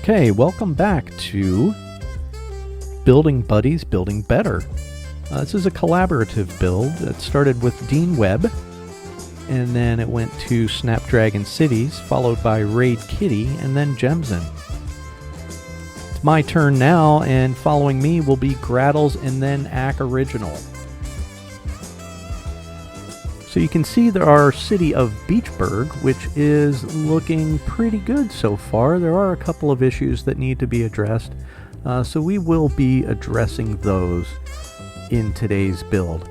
Okay, welcome back to Building Buddies, Building Better. This is a collaborative build. It started with Dean Webb, and then it went to Snapdragon Cities, followed by Raid Kitty, and then Jemson. It's my turn now, and following me will be Graddles and then Ack Original. So you can see there our city of Beachburg, which is looking pretty good so far. There are a couple of issues that need to be addressed, so we will be addressing those in today's build.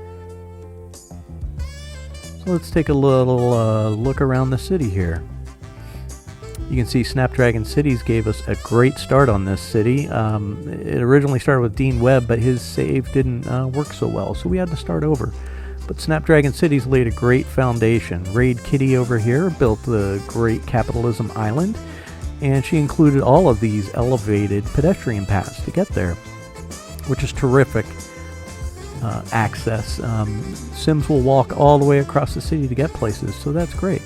So let's take a little look around the city here. You can see Snapdragon Cities gave us a great start on this city. It originally started with Dean Webb, but his save didn't work so well, so we had to start over. But Snapdragon Cities laid a great foundation. Raid Kitty over here built the great Capitalism Island, and she included all of these elevated pedestrian paths to get there, which is terrific access. Sims will walk all the way across the city to get places, so that's great.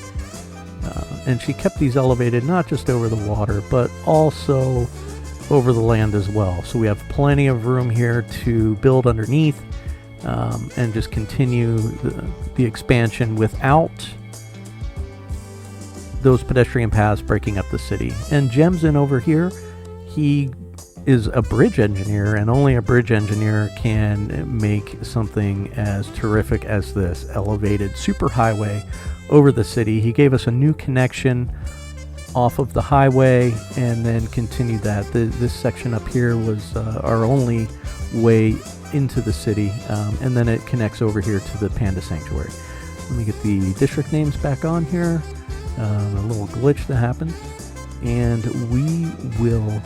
And she kept these elevated not just over the water, but also over the land as well. So we have plenty of room here to build underneath, and just continue the expansion without those pedestrian paths breaking up the city. And Jemson over here, he is a bridge engineer, and only a bridge engineer can make something as terrific as this elevated superhighway over the city. He gave us a new connection off of the highway and then continued that. This section up here was our only way into the city, and then it connects over here to the Panda Sanctuary. Let me get the district names back on here. A little glitch that happened, and we will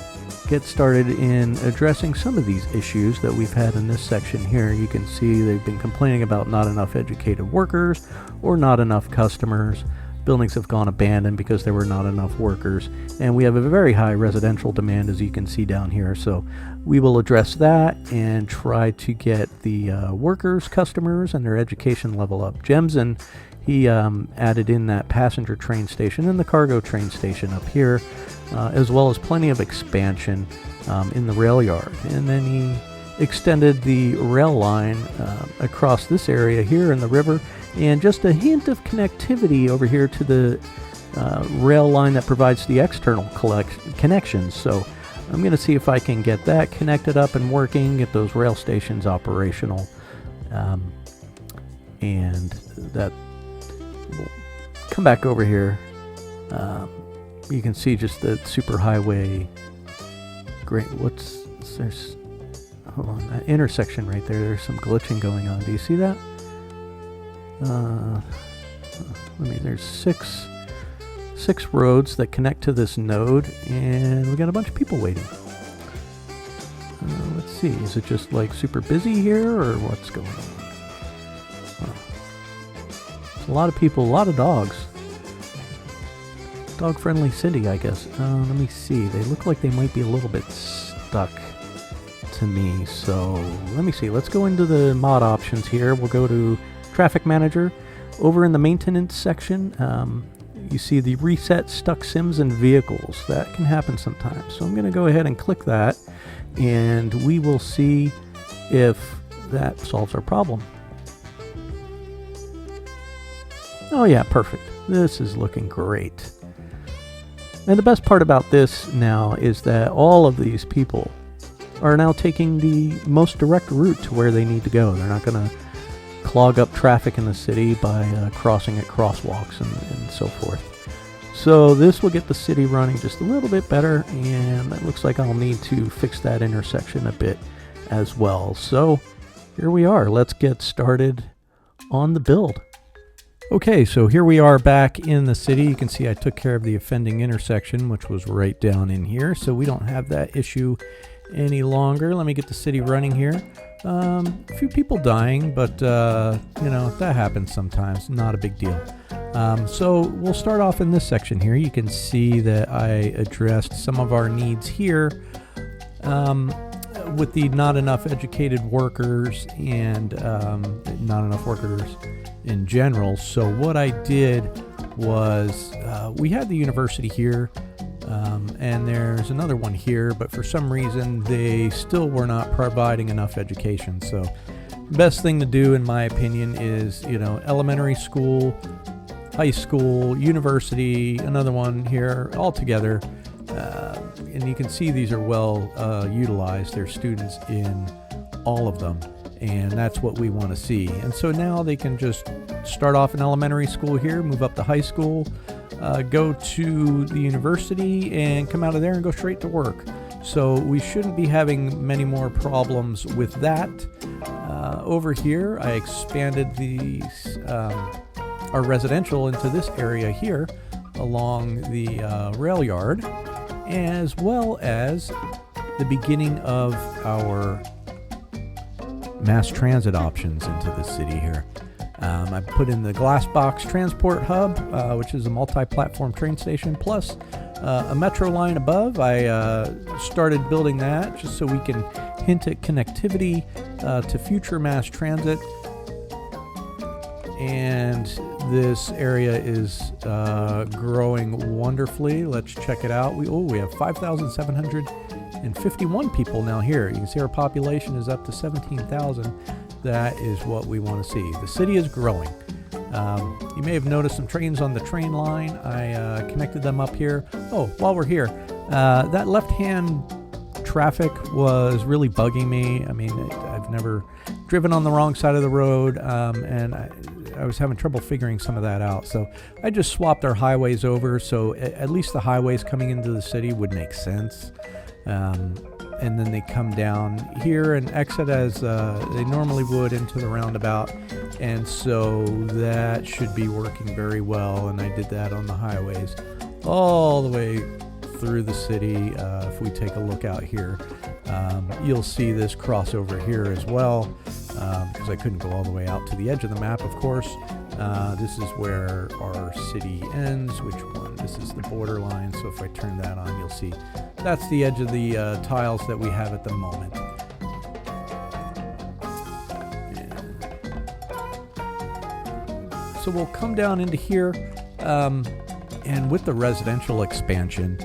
get started in addressing some of these issues that we've had in this section here. You can see they've been complaining about not enough educated workers or not enough customers. Buildings have gone abandoned because there were not enough workers, and we have a very high residential demand, as you can see down here. So we will address that and try to get the workers, customers, and their education level up. Jemson, he added in that passenger train station and the cargo train station up here, as well as plenty of expansion in the rail yard. And then he extended the rail line across this area here in the river, and just a hint of connectivity over here to the rail line that provides the external connections. So I'm going to see if I can get that connected up and working, get those rail stations operational, and that will come back over here. You can see just the superhighway. Great. There's, hold on, that intersection right there. There's some glitching going on. Do you see that? There's six roads that connect to this node, and we got a bunch of people waiting. Let's see, is it just like super busy here, or what's going on? There's a lot of people, a lot of dogs. Dog-friendly city, I guess. Let me see, they look like they might be a little bit stuck to me, so let me see. Let's go into the mod options here. We'll go to Traffic Manager. Over in the maintenance section, you see the reset stuck sims and vehicles. That can happen sometimes. So I'm going to go ahead and click that, and we will see if that solves our problem. Oh yeah, perfect. This is looking great. And the best part about this now is that all of these people are now taking the most direct route to where they need to go. They're not going to clog up traffic in the city by crossing at crosswalks and so forth. So this will get the city running just a little bit better, and it looks like I'll need to fix that intersection a bit as well. So here we are. Let's get started on the build. Okay, so here we are back in the city. You can see I took care of the offending intersection, which was right down in here, so we don't have that issue any longer. Let me get the city running here. A few people dying, but you know, that happens sometimes. Not a big deal. So we'll start off in this section here. You can see that I addressed some of our needs here with the not enough educated workers and not enough workers in general. So what I did was we had the university here And there's another one here, but for some reason they still were not providing enough education. So best thing to do, in my opinion, is, elementary school, high school, university, another one here, all together. And you can see these are well utilized. There's students in all of them, and that's what we want to see. And so now they can just start off in elementary school here, move up to high school, go to the university, and come out of there and go straight to work. So we shouldn't be having many more problems with that. Over here, I expanded our residential into this area here along the rail yard, as well as the beginning of our mass transit options into the city here. I put in the Glassbox Transport Hub, which is a multi-platform train station, plus a metro line above. I started building that just so we can hint at connectivity to future mass transit. And this area is growing wonderfully. Let's check it out. We have 5,751 people now here. You can see our population is up to 17,000. That is what we want to see. The city is growing. You may have noticed some trains on the train line. I connected them up here. Oh, while we're here, that left-hand traffic was really bugging me. I mean, I've never driven on the wrong side of the road, and I was having trouble figuring some of that out. So I just swapped our highways over, so at least the highways coming into the city would make sense. And then they come down here and exit as they normally would into the roundabout. And so that should be working very well. And I did that on the highways all the way through the city. If we take a look out here, you'll see this crossover here as well, because I couldn't go all the way out to the edge of the map, of course. This is where our city ends. Which one? This is the border line. So if I turn that on, you'll see that's the edge of the tiles that we have at the moment. So we'll come down into here, and with the residential expansion,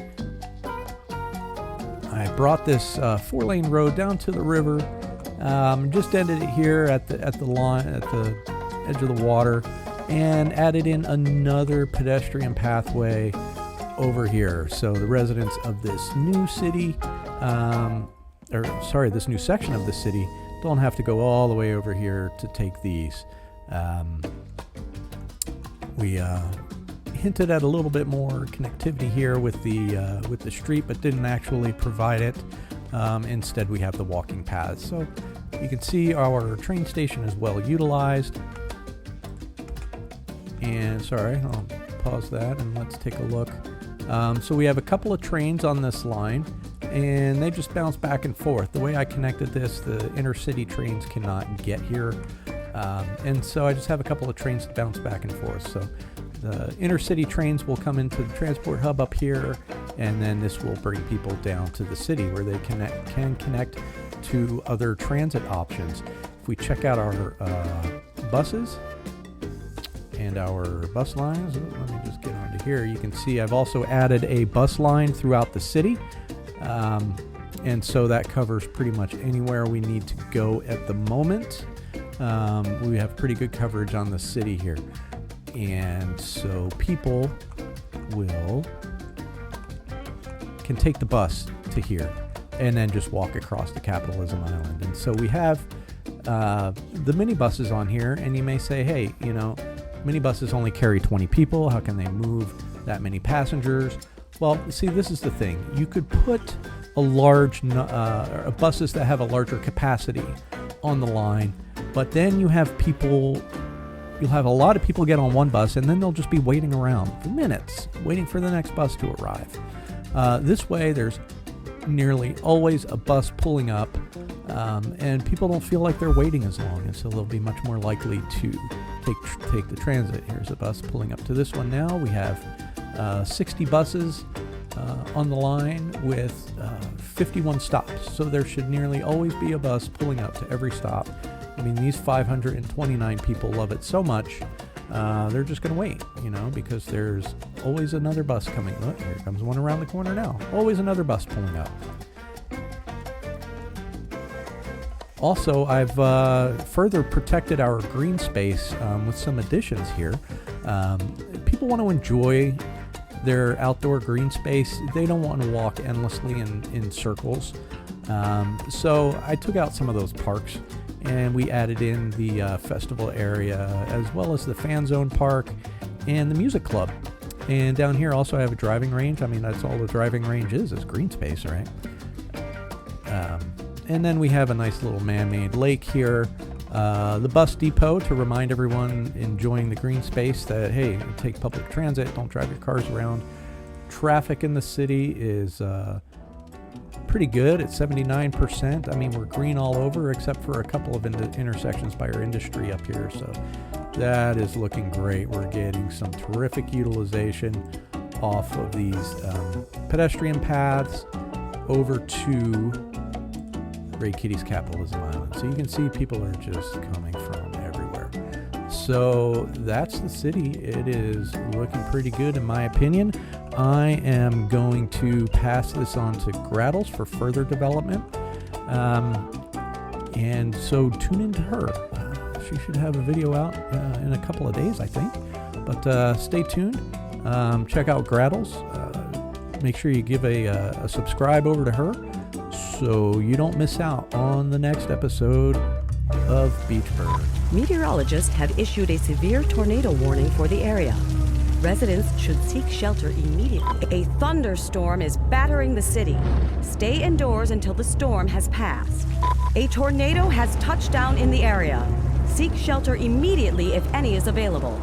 I brought this 4-lane road down to the river. Just ended it here at the line, at the edge of the water, and added in another pedestrian pathway over here. So the residents of this new city, this new section of the city, don't have to go all the way over here to take these. We hinted at a little bit more connectivity here with the street, but didn't actually provide it. Instead, we have the walking paths. So you can see our train station is well utilized. And sorry, I'll pause that and let's take a look. So we have a couple of trains on this line, and they just bounce back and forth. The way I connected this, the intercity trains cannot get here. And so I just have a couple of trains that bounce back and forth. So the intercity trains will come into the transport hub up here, and then this will bring people down to the city where they can connect to other transit options. If we check out our buses and our bus lines, let me just get onto here. You can see I've also added a bus line throughout the city. And so that covers pretty much anywhere we need to go at the moment. We have pretty good coverage on the city here. And so people can take the bus to here and then just walk across to Capitalism Island. And so we have the minibuses on here, and you may say, hey, minibuses only carry 20 people. How can they move that many passengers? Well, see, this is the thing. You could put buses that have a larger capacity on the line, but then you'll have a lot of people get on one bus, and then they'll just be waiting around for minutes, waiting for the next bus to arrive. This way, there's nearly always a bus pulling up, and people don't feel like they're waiting as long, and so they'll be much more likely to take the transit. Here's a bus pulling up to this one now. We have 60 buses on the line with 51 stops, so there should nearly always be a bus pulling up to every stop. I mean, these 529 people love it so much they're just going to wait, because there's always another bus coming. Look, here comes one around the corner now. Always another bus pulling up. Also, I've further protected our green space with some additions here. People want to enjoy their outdoor green space. They don't want to walk endlessly in circles. So I took out some of those parks, and we added in the festival area, as well as the fan zone park and the music club. And down here also I have a driving range. I mean, that's all the driving range is green space, right? And then we have a nice little man-made lake here. The bus depot to remind everyone enjoying the green space that, hey, take public transit, don't drive your cars around. Traffic in the city is pretty good at 79%. I mean, we're green all over except for a couple of intersections by our industry up here. So that is looking great. We're getting some terrific utilization off of these pedestrian paths over to Ray Kitty's Capitalism Island. So you can see people are just coming from everywhere. So that's the city. It is looking pretty good in my opinion. I am going to pass this on to Graddles for further development. And so tune into her. She should have a video out in a couple of days, I think. But stay tuned. Check out Graddles. Make sure you give a subscribe over to her, so you don't miss out on the next episode of Beachburg. Meteorologists have issued a severe tornado warning for the area. Residents should seek shelter immediately. A thunderstorm is battering the city. Stay indoors until the storm has passed. A tornado has touched down in the area. Seek shelter immediately if any is available.